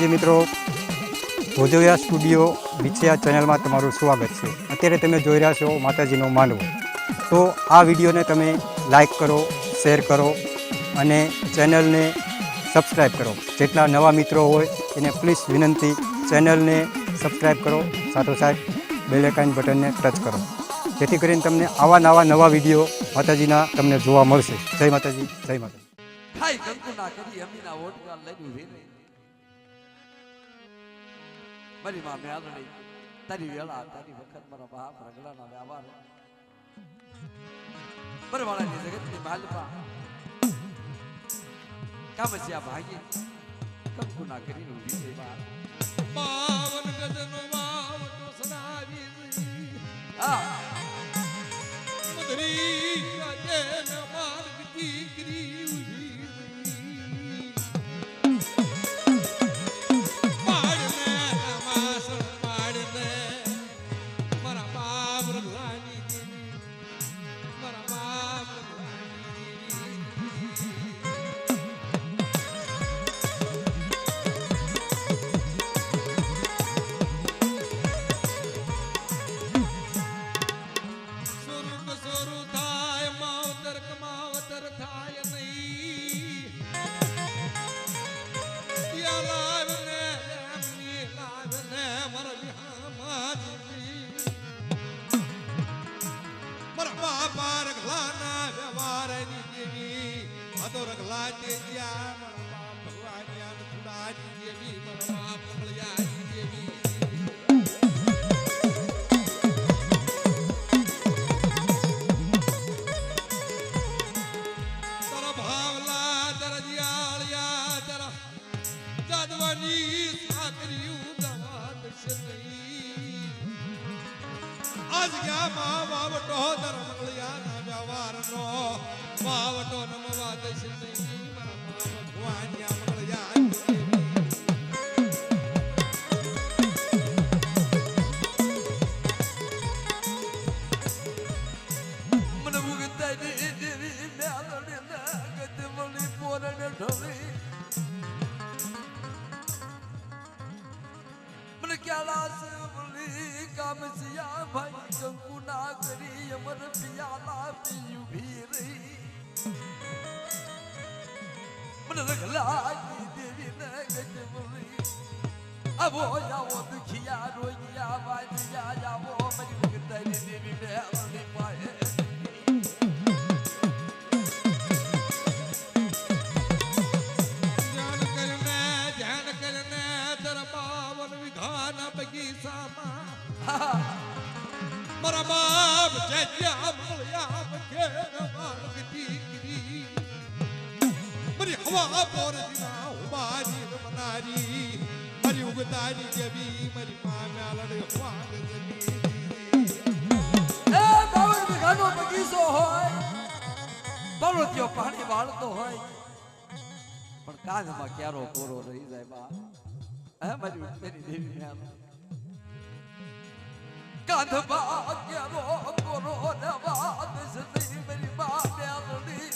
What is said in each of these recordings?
માતાજી મિત્રો, ભોજોયા સ્ટુડિયો વિછયા ચેનલમાં તમારું સ્વાગત છે। અત્યારે તમે જોઈ રહ્યા છો માતાજીનો માંડવો। તો આ વિડીયોને તમે લાઈક કરો, શેર કરો અને ચેનલને સબસ્ક્રાઈબ કરો। જેટલા નવા મિત્રો હોય એને પ્લીઝ વિનંતી, ચેનલને સબસ્ક્રાઈબ કરો, સાથોસાથ બેલ આઇકન બટનને ટચ કરો, જેથી કરીને તમને આવા નવા વિડીયો માતાજીના તમને જોવા મળશે। જય માતાજી, જય માતાજી। હાય કંકુ ના કરી અમીના ઓટકા લઈને વેરે મારી માં મેલડી તારી વેળા તારી વખત મારા બાપ રગડાના વ્યવહાર પરવાળાની જગતની માલપા કામસ્યા ભાગી કંકુ ના કરી ઊભી છે બા પાવન ગજનો વાવટો સદાવી આ મદરી રાજે ન માર્ગ દીકરી પાણી વાળતો હોય પણ કાનમાં ક્યારો કોરો રહી જાય બા હે મારી મેરી દેવી કાનમાં ક્યારો કોરો નવા દસની મેરી બા મેલડી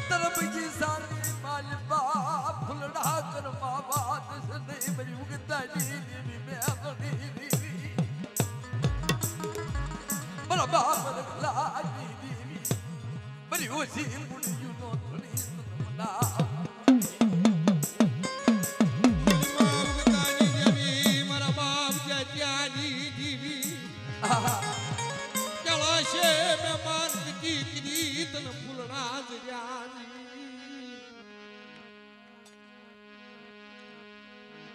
તરબજી સારી માલબા ફૂલડા કરમાં બા દસની મેરી ઉગતાની દેવી મેલડી બાપ રખલાજી દેવી બરી ઓછી મુડિયું નો ધણી સતમના મારી દેવી મારા બાપ જાત્યાની દેવી કલાશે મે માન દીકરી તન ફૂલણા જયાની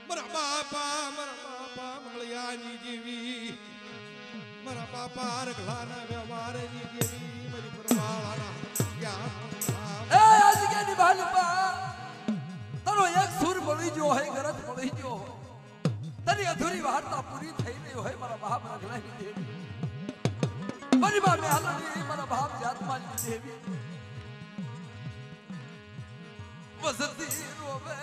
મારા બાપા મંગળયાની દેવી મારા બાપા રગલાના વ્યવહારની દેવી મારી પરવાળાના જ્ઞાન એ આજની બાલપા તારો એક સુર પડી ગયો હોય, ગરજ પડી ગયો તારી અધૂરી વાર્તા પૂરી થઈ ગઈ હોય મારા બાપ રગલાની દેવી મારી બા મેલડી મારા બાપ જાતમાની દેવી વસતી રોવે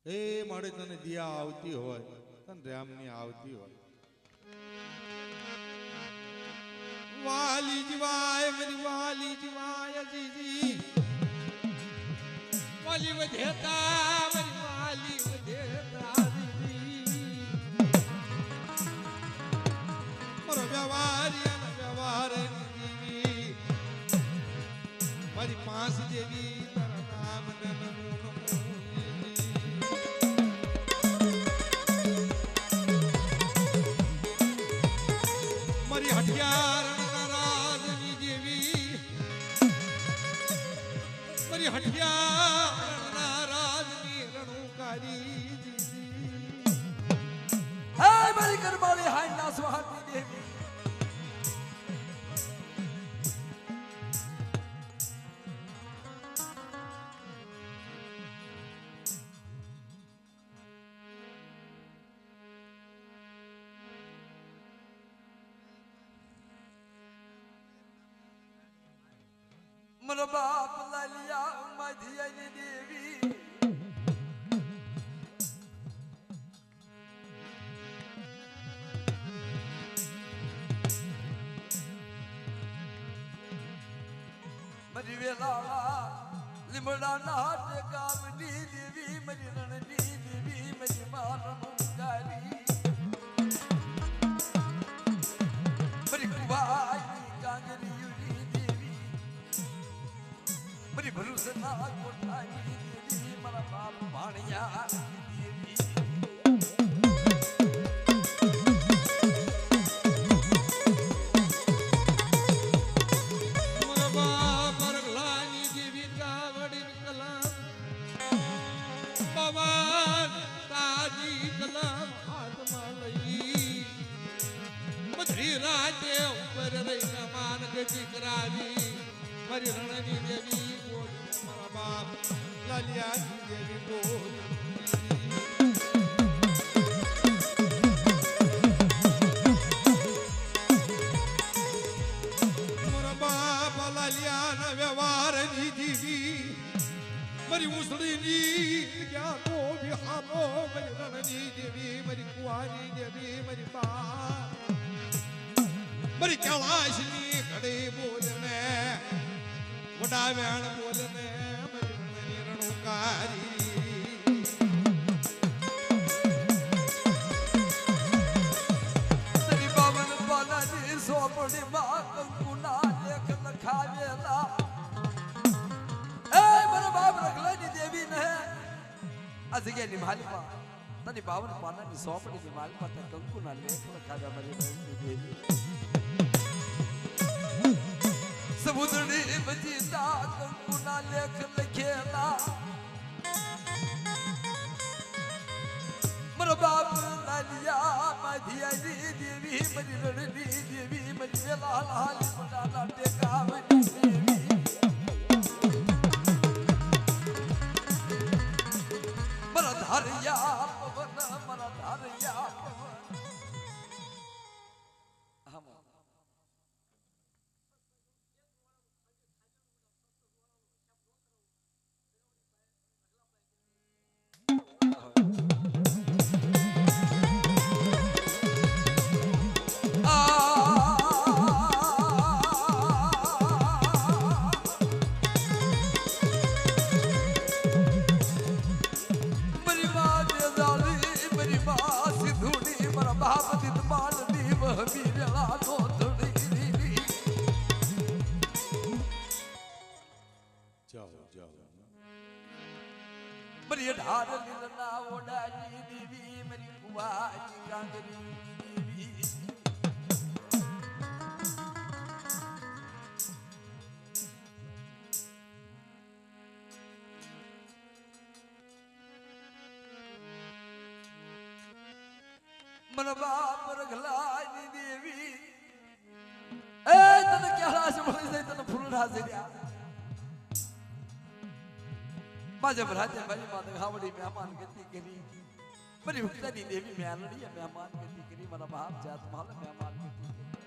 એ મારે તને દિયા આવતી હોય તને રામની આવતી હોય वाली जीवाय मेरी वाली जीवाय जीजी वाली वधेता मेरी वाली वधेता जीजी मरो व्यवहारिया न व्यवहार जीवी मारी पांच देवी तारा नाम न नमो नमो मारी हटियार नाराजनी देवी मारी हटियार नाराजनी रणुकारी दीदी हे मेरी करमाली हाय ना सुहानी देवी मेरा बाप लालिया मधिया देवी मरी वेला लिमड़ा नाट कावनी देवी मरी रणनी देवी मरी मारनुकारी मरी कुवाई कांगरी युरी देवी मरी भरोसे ना कोठाई देवी मरा बाप भाणिया देवी राजे ऊपर रही मान गति करावी मरी रणनी देवी बोल मारा बाप लालिया देवी बोल मारा बाप लालिया न व्यवहार नी देवी मरी मुसड़ी नी क्या को भी हामो मरी रणनी देवी मरी कुआरी देवी मरी बाप मरी कैलाशनी खड़े बोलने बड़ा वेण बोलने मरी रणनी रणुकारी तेरी बावन पाना जी सोपड़ी माँ कंकुना लेख लखावेला ए मेरा बाप रखलानी देवी ने आज के निमालिपा तनी बावन पाना जी सोपड़ी निमालिपा ते कंकुना लेख लखावे मरी देवी समुद्री बजीता कंकुना लेख लिखेला मर बाप लालिया मधिया देवी मरी रणनी देवी मरी वेला लाल बड़ा लाटे कावनी देवी मर धारिया पवन मर धारिया पवन हम जाओ जाओ मरी ढार लीलना ओडानी देवी मरी कुवाजी कांगरी देवी मन बाप रखलानी देवी ए तन क्या रास बोली से तन फुल रास दिया माझ्या भराच्या बाई माता घावडी मेहमान गती करी मरी भक्तानी देवी म्यालडी मेहमान गती करी मला बाप जात मला मेहमान गती करी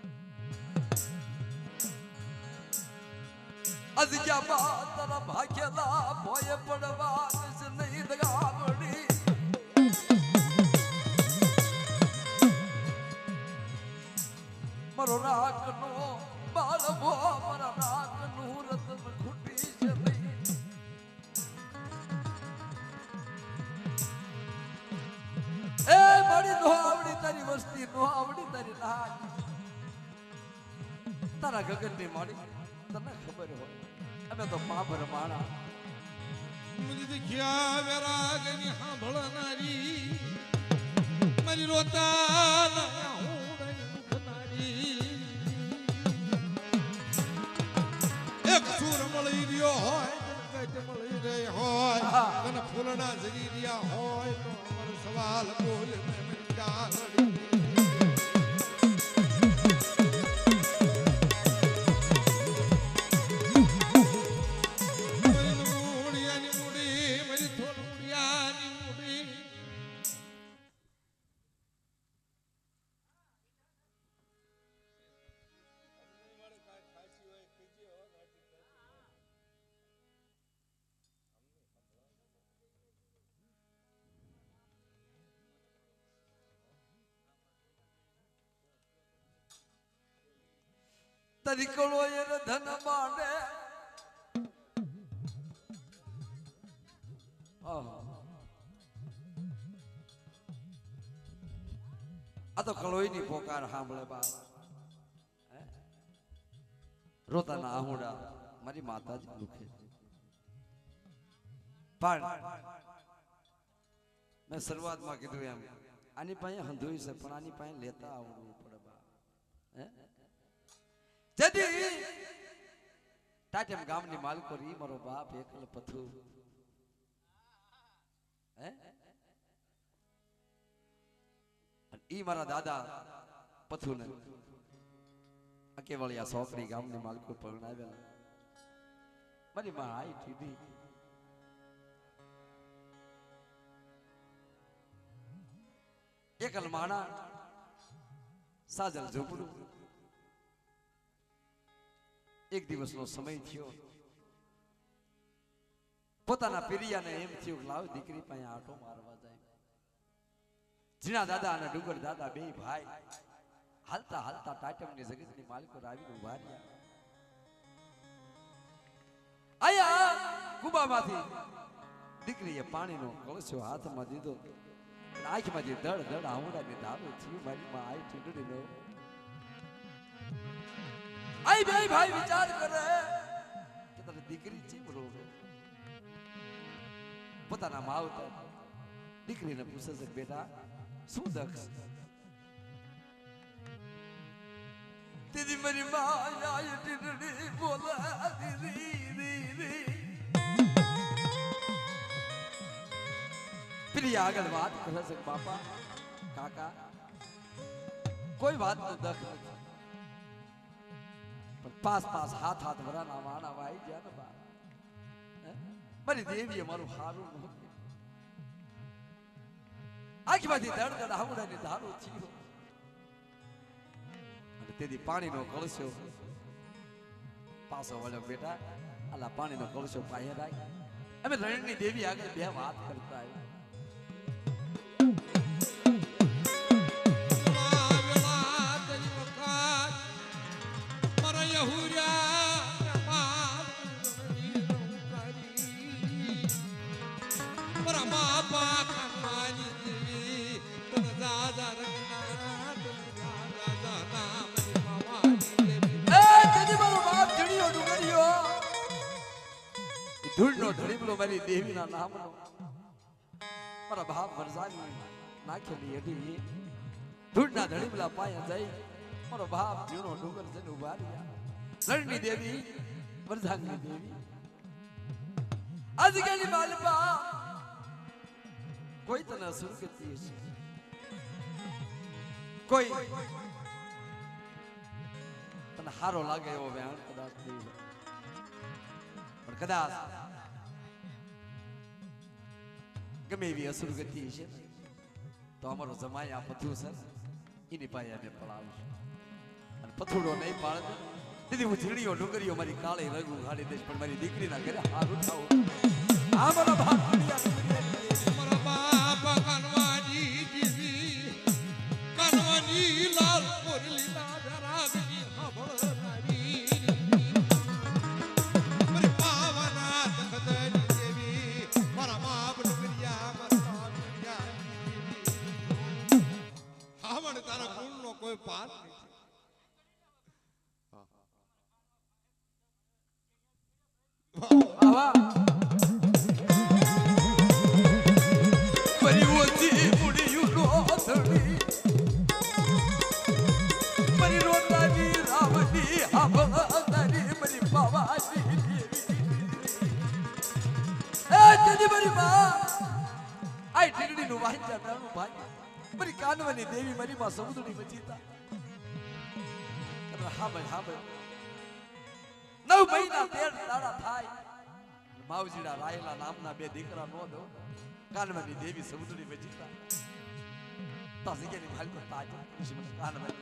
आज क्या बात ना भाग्यला भोय पडवा नस नाही दगावडी मरो राखनो વસ્તી નો આવડી તારી લાજ તારા ગગનની માળી તને ખબર હોય અમે તો પાપર માણા मुझे देखिया वैरागनी सांभळणारी मारी रोता नारी एक सूर મળી રહ્યો હોય કઈતે મળી રહી હોય અને ફૂલના જગી રહ્યા હોય તો અમારો સવાલ બોલ મેં ગાલડી તરીકળો એને ધન માંડે આ તો કલોઈની પોકાર સાંભળે બા રોતાના આહુડા મારી માતાજી દુખે પણ મેં શરૂઆતમાં કીધું એમ આની પાસે હંધોઈ છે પણ આની પાસે લેતા આવડવું પડે બા હે જદી ટાટેમ ગામની માલકો રી મારો બાપ એકલ પથુ હે ઈ મારા દાદા પથુ ને કેવળિયા સોકડી ગામની માલકો પરણાવેલા મારી માં આઈ ટીડી એકલ માણા સાજલ ઝૂપડું એક દિવસનો સમય થયો પોતાના પિરિયાને એમ થયું કે લાવ દીકરી પાસે આટો મારવા જાય જીણા દાદા અને ડુંગર દાદા બે ભાઈ હાલતા હાલતા ટાટમની જગતની માલિકો આવીને ઉભા રહ્યા આયા કુબામાંથી દીકરીએ પાણીનો કળશો હાથમાં દીધો આંખમાં જે દળ દળ આવડાની ધારો થયું મારી માં આઈ ઠીડડી નો આઈ બે ભાઈ વિચાર કરે કે તારી દીકરી ચીમ રોવે પોતાના માવતર દીકરીને પૂછે છે બેટા શું દક્ષ તેરી મારી માં આઈ ટીડડી બોલા રી પેલી આગળ વાત કરે છે બાપા કાકા કોઈ વાત નો દખ નથી પણ પાસ પાસ હાથ હાથ વરાના વાણા વાઈ ગયા ને બા મારી દેવીએ મારું હારું આંખમાંથી દડ દડ આવડાની ધારો થયો અને તેથી પાણીનો કળશો પાછો વળ્યો બેટા આલા પાણીનો કળશો પાયે રાખ અમે રણની દેવી આગળ બે વાત કરતા આવ્યા ધૂળનો ઢળીબલો મારી દેવીના નામનો મારા બાપ વરસાની નાખેલી એડી ધૂળના ઢળીબલા પાયા જઈ મારો બાપ જીણો ડુંગર જઈને ઉભા રહ્યા રણની દેવી વરસાની દેવી આજકાલની માલપા કોઈ તને સુરગતિ છે કોઈ તને હારો લાગે એવો વ્યાણ કદાચ થઈ જાય પણ કદાચ ગમે એવી અસુરગતિ છે તો અમારો જમાઈ આ પથુ છે એની પાસે અમે પડાવીશું અને પથુડો નહીં પાડે દીદી હું ઝીણીઓ ડુંગરીઓ મારી કાળી રંગ ઉઘાડી દઈશ પણ મારી દીકરીના ઘરે હારું થાવ આ મારા બાપ મારા બાપ કનવાજી દીવી કનવાની લાલ કોરલી ના ધરાગની હબળનારી મારી પાવના તખતની દેવી મારા બાપ ડુંગરિયા મારા બાપ ડુંગરિયા હાવણ તેની મારી માં આઈ ઢીકડીનું વાંચા નાનું ભાઈ મારી કાનવાની દેવી મારી માં સમુદ્રની વચીતા હા ભાઈ 9 મહિના 13 દાડા થાય માવજીડા રાયલા નામના બે દીકરા નો દો કાનવાની દેવી સમુદ્રની વચીતા તા જગ્યાની ભાલ પર તાજ કાનવાની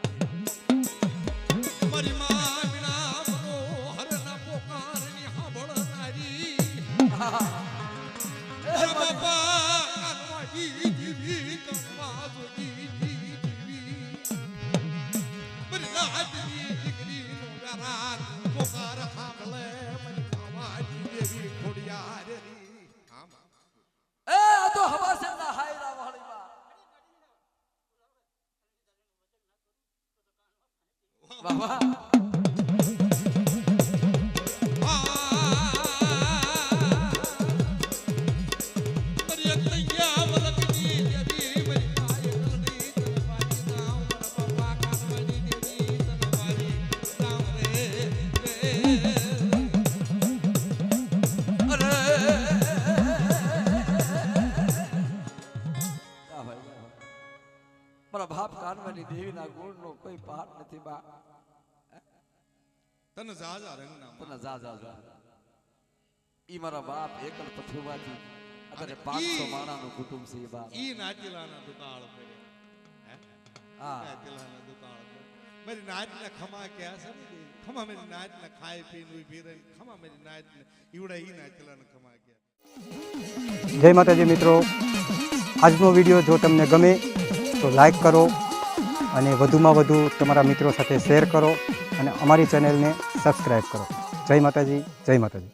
મારી માં વિના મનોહરના પોકારની સાંભળનારી બાપા કાનવાજી જીવી કાનવાજી જીવી મારી રાજની દીકરીનો વ્યારાન પોકાર સાંભળે મારી કાનવાજી દેવી ખોડિયાર રી આમાં એ આ તો હવાસેના હાયરા વાળીમાં વાહ વાહ મારા બાપ કાનવાની દેવીના ગુણનો કોઈ પાર નથી બા તને જાજા રંગના તને જા ઈ મારા બાપ એકલ પથુવાથી અત્યારે 500 માણાનું કુટુંબ છે બાપ ઈ નાચીલાના દુકાળ પર હા નાચીલાના દુકાળ પર મારી નાચને ખમા ક્યાં છે ને ખમા મારી નાચને ખાઈ પીને ઉભી રહી ખમા મારી નાચને ઈવડા ઈ નાચીલાને ખમા ક્યાં જય માતાજી મિત્રો, આજનો વિડીયો જો તમને ગમે તો લાઈક કરો અને વધુમાં વધુ તમારા મિત્રો સાથે શેર કરો અને અમારી ચેનલને સબસ્ક્રાઈબ કરો. જય માતાજી, જય માતાજી.